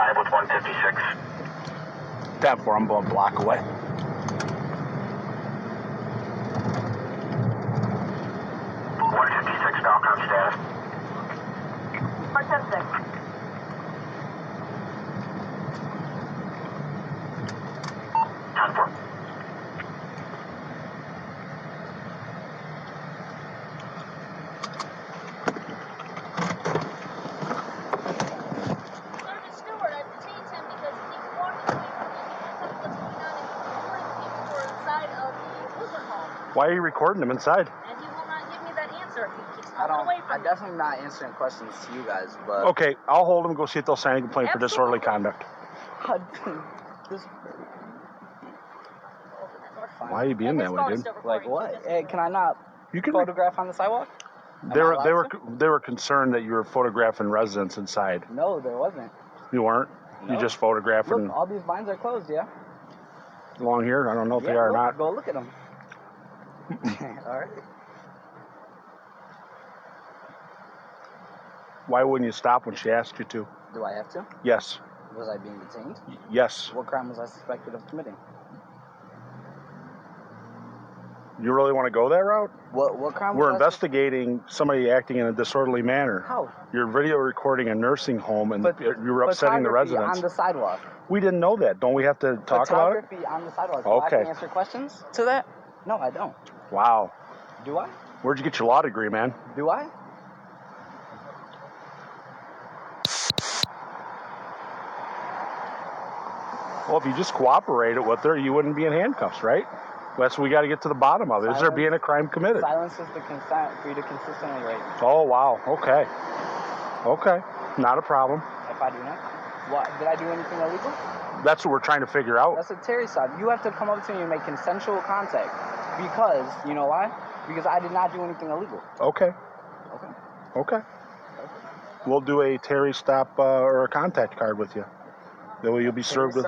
5 with 156. 10-4, I'm going block away. Falcon status. 476. Why are you recording him inside? And he will not give me that answer if he keeps moving away from I'm definitely not answering questions to you guys, but... Okay, I'll hold him and go see if they'll sign a complaint for disorderly conduct. Why are you being that way, dude? Like what? Hey, can I not photograph on the sidewalk? They were concerned that you were photographing residents inside. No, there wasn't. You weren't? No. You just photographing... Look, all these blinds are closed, yeah? Along here? I don't know if they are or not. Go look at them. All right. Why wouldn't you stop when she asked you to? Do I have to? Yes. Was I being detained? Yes. What crime was I suspected of committing? You really want to go that route? What crime? We're investigating somebody acting in a disorderly manner. How? You're video recording a nursing home, and you were upsetting the residents. On the sidewalk. We didn't know that. Don't we have to talk about it? Photography on the sidewalk. Okay. Do I have to answer questions to that? No, I don't. Wow. Do I? Where'd you get your law degree, man? Do I? Well, if you just cooperated with her, you wouldn't be in handcuffs, right? That's what we got to get to the bottom of. Is there being a crime committed? Silence is the consent for you to consistently rate. Oh, wow. Okay. Okay. Not a problem. If I do not? What? Did I do anything illegal? That's what we're trying to figure out. That's a Terry stop. You have to come up to me and make consensual contact. Because, you know why? Because I did not do anything illegal. Okay. Okay. We'll do a Terry stop or a contact card with you. That way you'll be served with...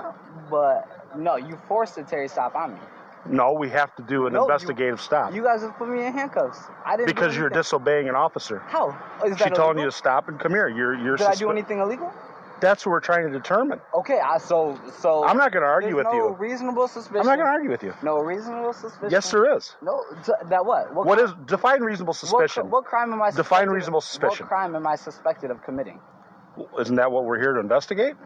But, no, you forced a Terry stop on me. No, we have to do an investigative stop. You guys have put me in handcuffs. I didn't. Because you're disobeying an officer. How? Is that She's telling you to stop and come here. You're Did I do anything illegal? That's what we're trying to determine. Okay, so I'm not going to argue with you. No reasonable suspicion. I'm not going to argue with you. No reasonable suspicion. Yes, there is. No, that what? What is define reasonable suspicion? What crime am I? Define reasonable suspicion. What crime am I suspected of committing? Isn't that what we're here to investigate?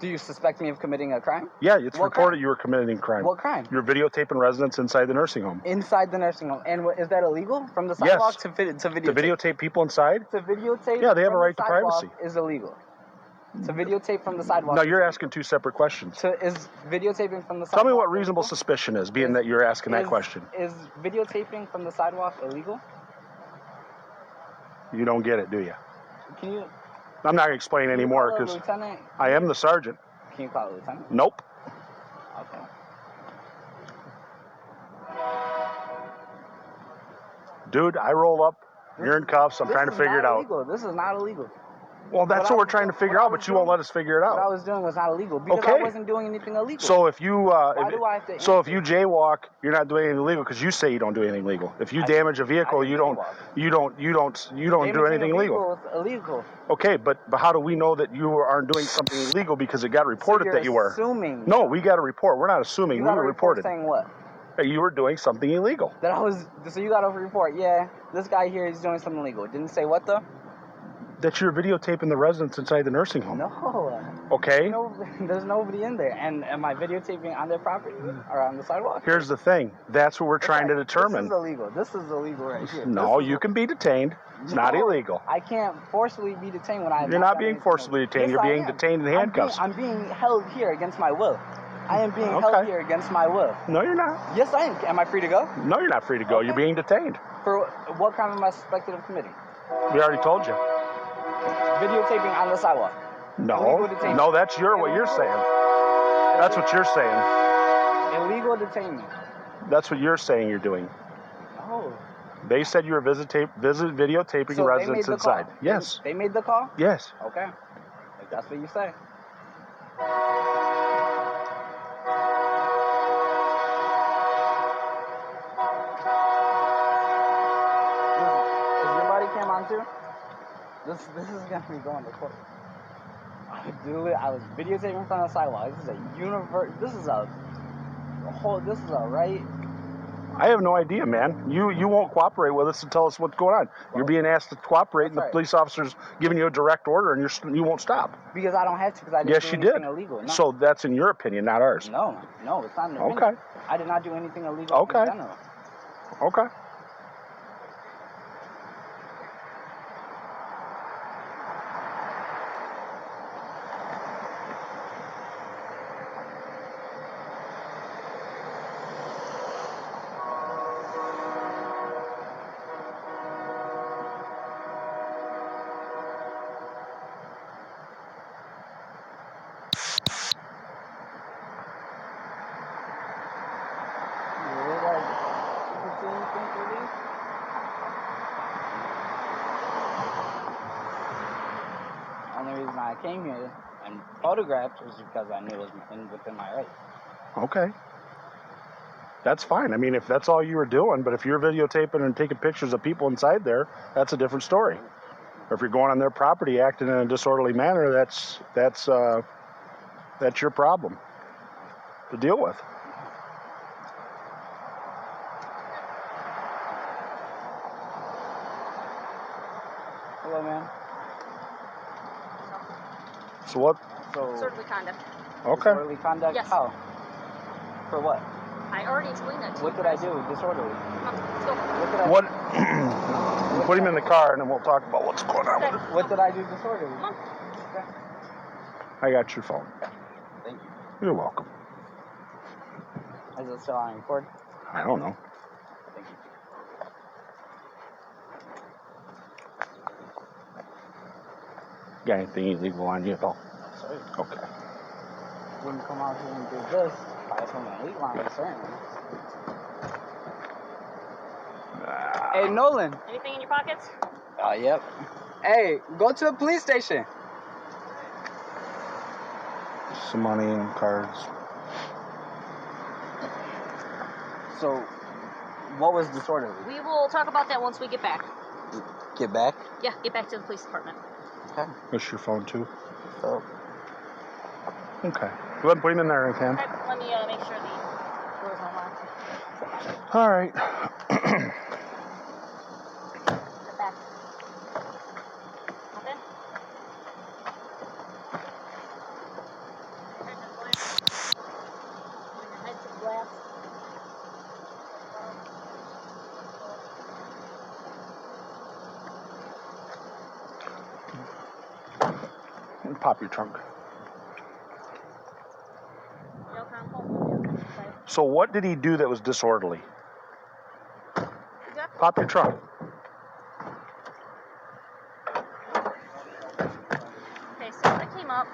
Do you suspect me of committing a crime? Yeah, it's reported you were committing crime. What crime? You're videotaping residents inside the nursing home. Inside the nursing home. And is that illegal? From the sidewalk to videotape? To videotape people inside? To videotape? Yeah, they have a right to privacy. Is illegal. To videotape from the sidewalk. No, you're asking two separate questions. Is videotaping from the sidewalk... Tell me what reasonable suspicion is, being that you're asking that question. Is videotaping from the sidewalk illegal? You don't get it, do you? Can you... I'm not going to explain anymore because I am the sergeant. Can you call it lieutenant? Nope. Okay. Dude, I roll up. You're in cuffs. I'm trying to figure it out. This is not illegal. Well, that's what we're trying to figure out, but you won't let us figure it out. What I was doing was not illegal because I wasn't doing anything illegal. So if you if you jaywalk, you're not doing anything illegal because you say you don't do anything illegal. If you damage a vehicle, you don't do anything illegal. Illegal. Okay, but how do we know that you aren't doing something illegal because it got reported that you were? Assuming. No, we got a report. We're not assuming. We were reported. Saying what? That you were doing something illegal. So you got a report. Yeah, this guy here is doing something illegal. Didn't say what though? That you're videotaping the residents inside the nursing home. No. Okay. There's nobody in there. And am I videotaping on their property or on the sidewalk? Here's the thing. That's what we're trying to determine. This is illegal right here. No, you can be detained. It's not illegal. I can't forcibly be detained when I... You're not being forcibly detained. You're being detained in handcuffs. I'm being held here against my will. I am being held here against my will. No, you're not. Yes, I am. Am I free to go? No, you're not free to go. You're being detained. For what crime am I suspected of committing? We already told you. Videotaping on the sidewalk. No, that's what you're saying. That's what you're saying. Illegal detainment. That's what you're saying you're doing. Oh. They said you were videotaping residents inside. Yes. They made the call? Yes. Okay. If that's what you say. Is your body cam on too? This is gonna be going to court. I was videotaping from the sidewalk. This is a right. I have no idea, man. You won't cooperate with us and tell us what's going on. You're being asked to cooperate, and the police officer's giving you a direct order, and you won't stop. Because I don't have to, because I didn't do anything illegal. No. So that's in your opinion, not ours. No, it's not an opinion. Okay. I did not do anything illegal in general. Okay. The only reason I came here and photographed was because I knew it was within my rights. Okay. That's fine. I mean, if that's all you were doing, but if you're videotaping and taking pictures of people inside there, that's a different story. Or if you're going on their property acting in a disorderly manner, that's your problem to deal with. Hello, ma'am. So what? Disorderly conduct. Okay. Disorderly conduct? Yes. How? For what? I already explained that to you. What did I do? Disorderly. Let's go. What? Put him in the car, and then we'll talk about what's going on. Okay. What did I do disorderly? Come on. Okay. I got your phone. Thank you. You're welcome. Is it still on record? I don't know. Thank you. Got anything illegal on you, though? Sorry. Okay. Wouldn't come out here and do this. I was on the elite line, certainly. Hey, Nolan. Anything in your pockets? Yep. Hey, go to the police station. Some money and cards. So, what was disorderly? We will talk about that once we get back. Get back? Yeah, get back to the police department. Okay. That's your phone, too? So. Okay. Go ahead and put him in there, okay? Okay, let me make sure the door's unlocked. All right. Get back. Hop in. Turn the glass. Bring your head to the glass. Pop your trunk. So what did he do that was disorderly? Exactly. Pop your trunk. Okay, so I came up.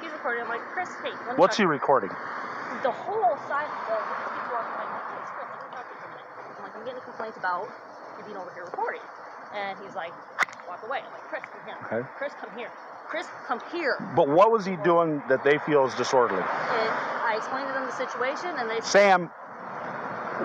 He's recording. I'm like, Chris, hey. Let me What's he talk. recording? The whole side of the people are like, Chris, let me talk to you for a minute. I'm like, I'm getting a complaint about you being over here recording. And he's like, walk away. I'm like, Chris, come here. Okay. Chris, come here. Chris, come here. But what was he doing that they feel is disorderly? I explained to them the situation, and they... Sam,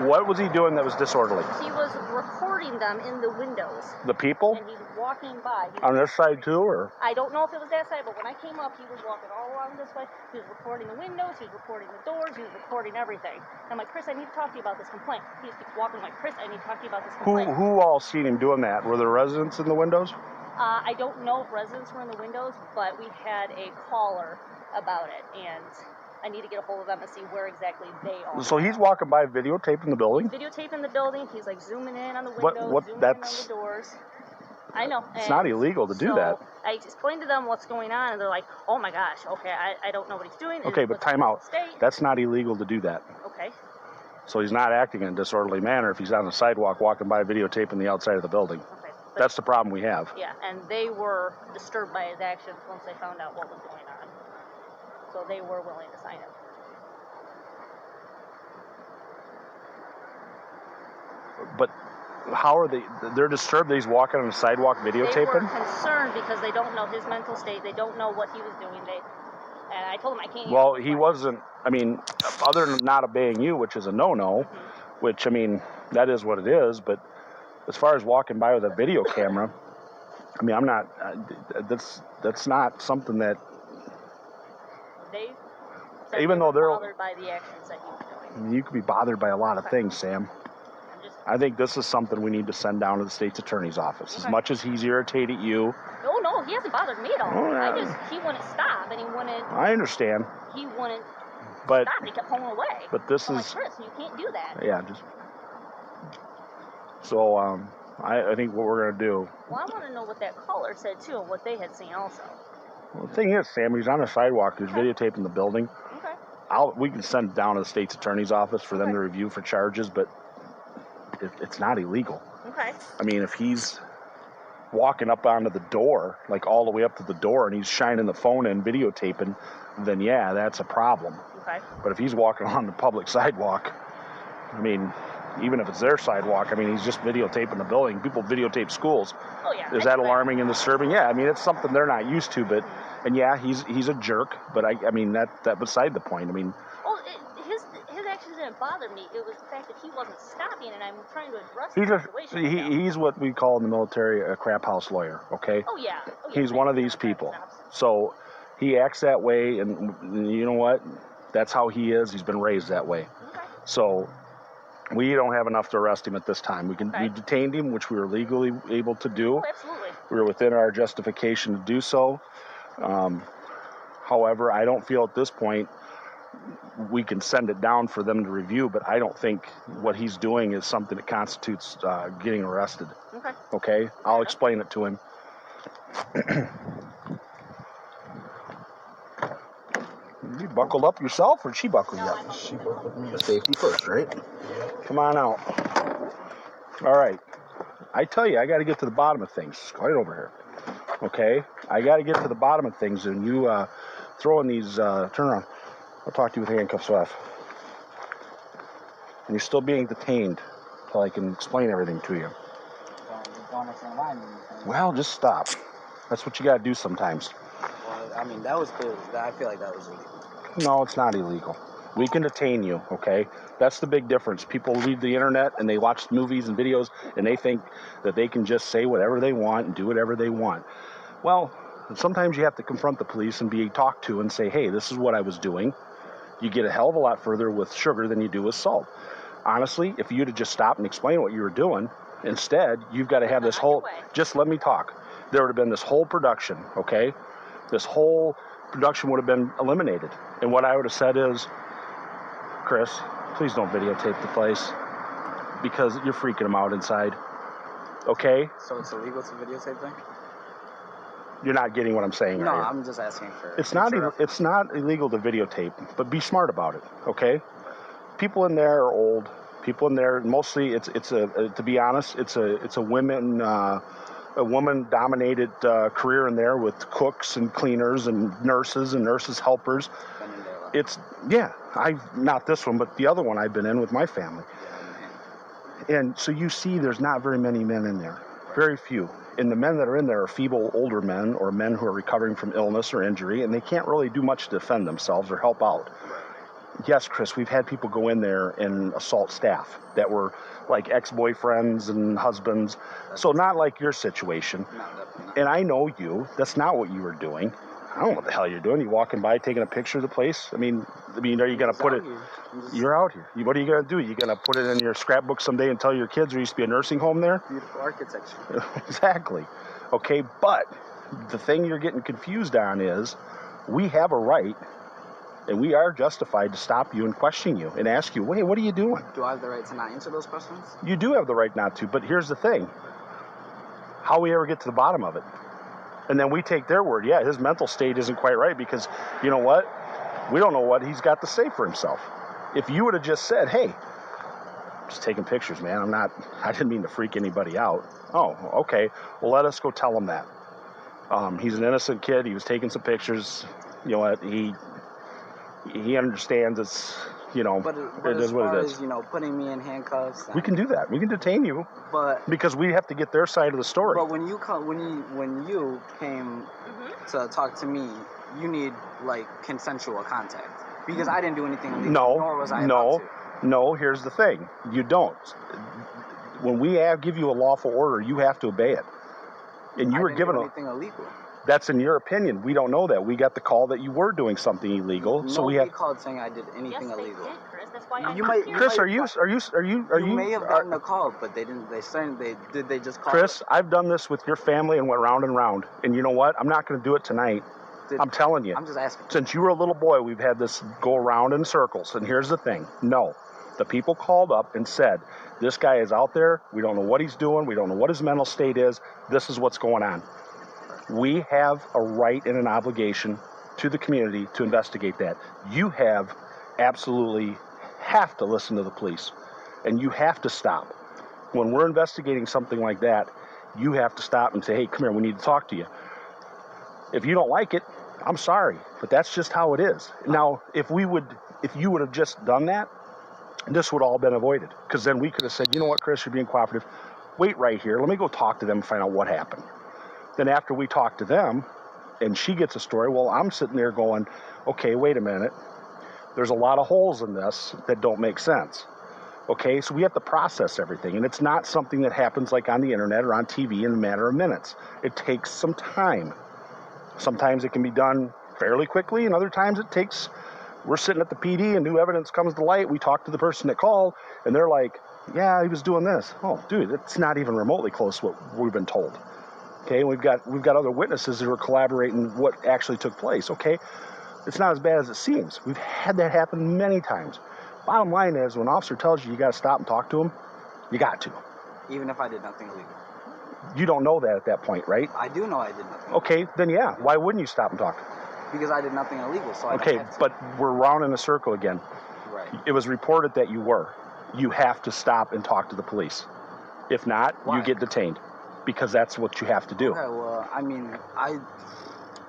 what was he doing that was disorderly? He was recording them in the windows. The people? And he's walking by. On this side too, or? I don't know if it was that side, but when I came up, he was walking all along this way. He was recording the windows, he was recording the doors, he was recording everything. And I'm like, Chris, I need to talk to you about this complaint. He keeps walking. I'm like, Chris, I need to talk to you about this complaint. Who all seen him doing that? Were there residents in the windows? I don't know if residents were in the windows, but we had a caller about it, and I need to get a hold of them and see where exactly they are. So he's walking by videotaping the building? Videotaping the building. He's like zooming in on the windows, zooming in on the doors. I know. It's not illegal to do that. I explained to them what's going on, and they're like, oh my gosh, okay, I don't know what he's doing. Okay, but time out. That's not illegal to do that. Okay. So he's not acting in a disorderly manner if he's on the sidewalk walking by videotaping the outside of the building. Okay. That's the problem we have. Yeah, and they were disturbed by his actions once they found out what was going on. So they were willing to sign him. But how are they? They're disturbed that he's walking on the sidewalk videotaping? They were concerned because they don't know his mental state. They don't know what he was doing. And I told him I can't. Well, he wasn't. I mean, other than not obeying you, which is a no-no, which I mean that is what it is. But as far as walking by with a video camera, I mean, I'm not. That's not something that said even they though were they're, bothered by the actions that he was doing. you could be bothered by a lot of things, Sam. I'm just, I think this is something we need to send down to the state's attorney's office. As much as he's irritated you. no, he hasn't bothered me at all. Oh, yeah. He wouldn't stop, and he wouldn't But stop, and he kept pulling away. But this I'm is, like, Chris, you can't do that. yeah, just, so, I think what we're going to do. Well, I want to know what that caller said, too, and what they had seen also. Well, the thing is, Sam, he's on the sidewalk. He's videotaping the building. Okay. We can send it down to the state's attorney's office for them to review for charges, but it's not illegal. Okay. I mean, if he's walking up onto the door, like all the way up to the door, and he's shining the phone and videotaping, then yeah, that's a problem. Okay. But if he's walking on the public sidewalk, I mean, even if it's their sidewalk, I mean, he's just videotaping the building. People videotape schools. Oh, yeah. Is that alarming and disturbing? Yeah, I mean, it's something they're not used to, but, and yeah, he's a jerk, but I mean, that beside the point. I mean, his actions didn't bother me. It was the fact that he wasn't stopping, and I'm trying to address the situation. He's what we call in the military a crap house lawyer, okay? Oh, yeah. He's one of these people. So he acts that way, and you know what? That's how he is. He's been raised that way. Okay. So we don't have enough to arrest him at this time. We detained him, which we were legally able to do. Oh, absolutely. We were within our justification to do so. However, I don't feel at this point we can send it down for them to review, but I don't think what he's doing is something that constitutes getting arrested. Okay. Okay? I'll explain it to him. You buckled up yourself, or she buckled you up? She buckled me. Safety first, right? Come on out. All right. I tell you, I got to get to the bottom of things. Go right over here. Okay? I got to get to the bottom of things, and you throwing these, turn around. I'll talk to you with handcuffs off. And you're still being detained until I can explain everything to you. Well, just stop. That's what you got to do sometimes. Well, I mean, that was clear. I feel like that was illegal. No, it's not illegal. We can detain you, okay? That's the big difference. People read the internet and they watch movies and videos and they think that they can just say whatever they want and do whatever they want. Well, sometimes you have to confront the police and be talked to and say, hey, this is what I was doing. You get a hell of a lot further with sugar than you do with salt. Honestly, if you'd have just stopped and explained what you were doing, instead, you've got to have this whole, just let me talk. There would have been this whole production, okay? This whole production would have been eliminated. And what I would have said is, Chris, please don't videotape the place because you're freaking them out inside. Okay? So it's illegal to videotape them? You're not getting what I'm saying, No, are you? I'm just asking for... It's not illegal to videotape, but be smart about it, okay? People in there are old. People in there, mostly, to be honest, it's a woman-dominated career in there with cooks and cleaners and nurses helpers. Not this one, but the other one I've been in with my family. And so you see there's not very many men in there, very few. And the men that are in there are feeble older men or men who are recovering from illness or injury, and they can't really do much to defend themselves or help out. Yes, Chris, we've had people go in there and assault staff that were like ex-boyfriends and husbands. So not like your situation. And I know you. That's not what you were doing. I don't know what the hell you're doing. You walking by taking a picture of the place? I mean, are you going to put it... You're out here. What are you going to do? You going to put it in your scrapbook someday and tell your kids there used to be a nursing home there? Beautiful architecture. Exactly. Okay, but the thing you're getting confused on is we have a right, and we are justified to stop you and question you and ask you, wait, what are you doing? Do I have the right to not answer those questions? You do have the right not to, but here's the thing. How we ever get to the bottom of it? And then we take their word. Yeah, his mental state isn't quite right because, you know what? We don't know what he's got to say for himself. If you would have just said, hey, just taking pictures, man. I didn't mean to freak anybody out. Oh, okay. Well, let us go tell him that. He's an innocent kid. He was taking some pictures. You know what? He understands it's, you know, but it is what it is. As, you know, putting me in handcuffs. We can do that. We can detain you. But because we have to get their side of the story. But when you came to talk to me, you need like consensual contact because I didn't do anything illegal. Nor was I about to. No. Here's the thing: you don't. When we give you a lawful order, you have to obey it. And you were given anything illegal. That's in your opinion. We don't know that. We got the call that you were doing something illegal. So we Nobody called saying I did anything illegal. Yes, they did, Chris. That's why I'm here. Chris, are you? You may have gotten a call, but they didn't. They just call. Chris, I've done this with your family and went round and round. And you know what? I'm not going to do it tonight. I'm telling you. I'm just asking. Since you were a little boy, we've had this go around in circles. And here's the thing. No. The people called up and said, this guy is out there. We don't know what he's doing. We don't know what his mental state is. This is what's going on. We have a right and an obligation to the community to investigate that. You absolutely have to listen to the police. And you have to stop. When we're investigating something like that, you have to stop and say, hey, come here, we need to talk to you. If you don't like it, I'm sorry, but that's just how it is. Now, if you would have just done that, this would all been avoided. Because then we could have said, you know what, Chris, you're being cooperative. Wait right here. Let me go talk to them and find out what happened. Then after we talk to them and she gets a story, well, I'm sitting there going, okay, wait a minute. There's a lot of holes in this that don't make sense. Okay, so we have to process everything. And it's not something that happens like on the internet or on TV in a matter of minutes. It takes some time. Sometimes it can be done fairly quickly, and other times we're sitting at the PD and new evidence comes to light. We talk to the person that called, and they're like, yeah, he was doing this. Oh, dude, it's not even remotely close to what we've been told. Okay, we've got other witnesses who are collaborating what actually took place. Okay, it's not as bad as it seems. We've had that happen many times. Bottom line is, when an officer tells you got to stop and talk to him, you got to. Even if I did nothing illegal. You don't know that at that point, right? I do know I did nothing illegal. Okay, then yeah. Why wouldn't you stop and talk? Because I did nothing illegal, so I don't have to. But we're round in a circle again. Right. It was reported that you were. You have to stop and talk to the police. If not, you get detained. Because that's what you have to do. Okay, well, I mean,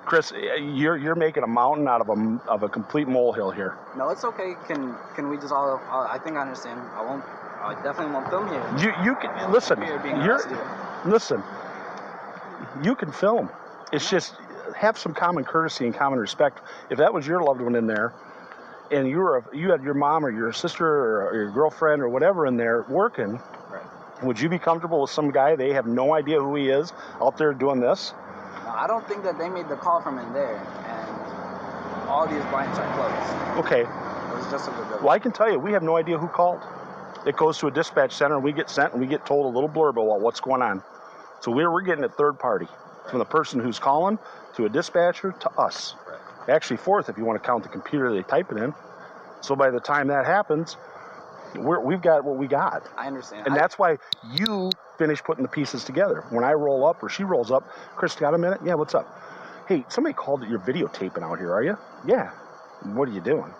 Chris, you're making a mountain out of a complete molehill here. No, it's okay. Can we just all? I think I understand. I definitely won't film here. You can listen. Listen. You can film. It's just have some common courtesy and common respect. If that was your loved one in there, and you had your mom or your sister or your girlfriend or whatever in there working. Would you be comfortable with some guy, they have no idea who he is, out there doing this? No, I don't think that they made the call from in there, and all these blinds are closed. Okay. It was just a good. Well, I can tell you, we have no idea who called. It goes to a dispatch center, and we get sent, and we get told a little blurb about what's going on. So we're getting it third party, from the person who's calling, to a dispatcher, to us. Right. Actually, fourth, if you want to count the computer they type it in. So by the time that happens, we've got what we got. I understand. And that's why you finish putting the pieces together. When I roll up or she rolls up, Chris, got a minute? Yeah, what's up? Hey, somebody called that you're videotaping out here, are you? Yeah. What are you doing?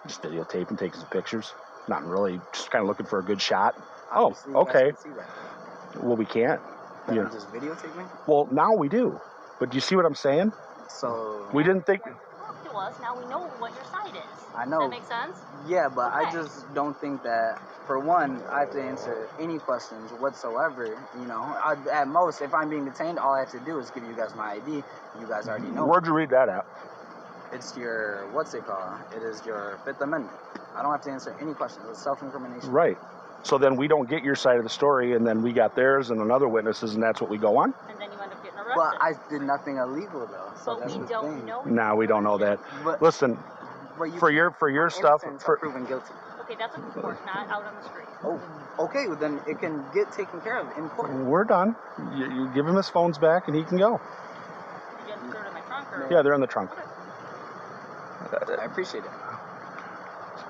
Just videotaping, taking some pictures. Not really, just kind of looking for a good shot. Obviously, okay. Well, we can't. You just videotape me? Well, now we do. But do you see what I'm saying? So we didn't think. Talk to us. Now we know what your side is. I know. Does that make sense? Yeah, but okay. I just don't think that, for one, I have to answer any questions whatsoever. You know, at most, if I'm being detained, all I have to do is give you guys my ID. You guys already know. Where'd you read that at? It's your, what's it called? It is your Fifth Amendment. I don't have to answer any questions. It's self-incrimination. Right. So then we don't get your side of the story, and then we got theirs and another witnesses, and that's what we go on? And then you end up getting arrested. Well, I did nothing illegal, though. So but we don't know. No, we don't know that. But, listen, for your stuff, for proven guilty. Okay, that's in court, not out on the street. Oh, okay. Well, then it can get taken care of in court. We're done. You give him his phones back, and he can go. You have to throw it in my trunk, or? Yeah, they're in the trunk. Okay. I appreciate it.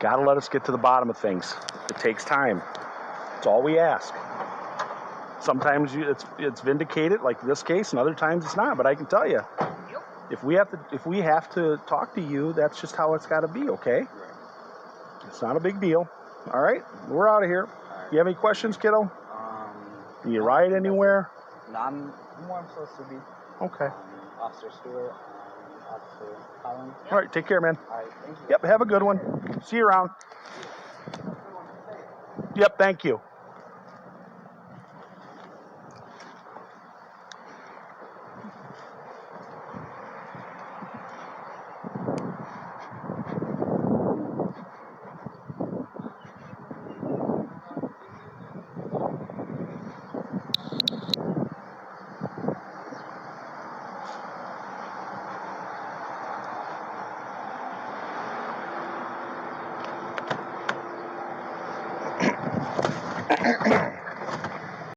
Got to let us get to the bottom of things. It takes time. That's all we ask. Sometimes it's vindicated, like this case, and other times it's not. But I can tell you, if we have to talk to you, that's just how it's got to be. Okay? It's not a big deal. All right, we're out of here. You have any questions, kiddo? You ride anywhere? No, I'm where I'm supposed to be. Okay. Officer Stewart, Officer Collins. All right, take care, man. All right, thank you. Yep, have a good one. See you around. Yep, thank you.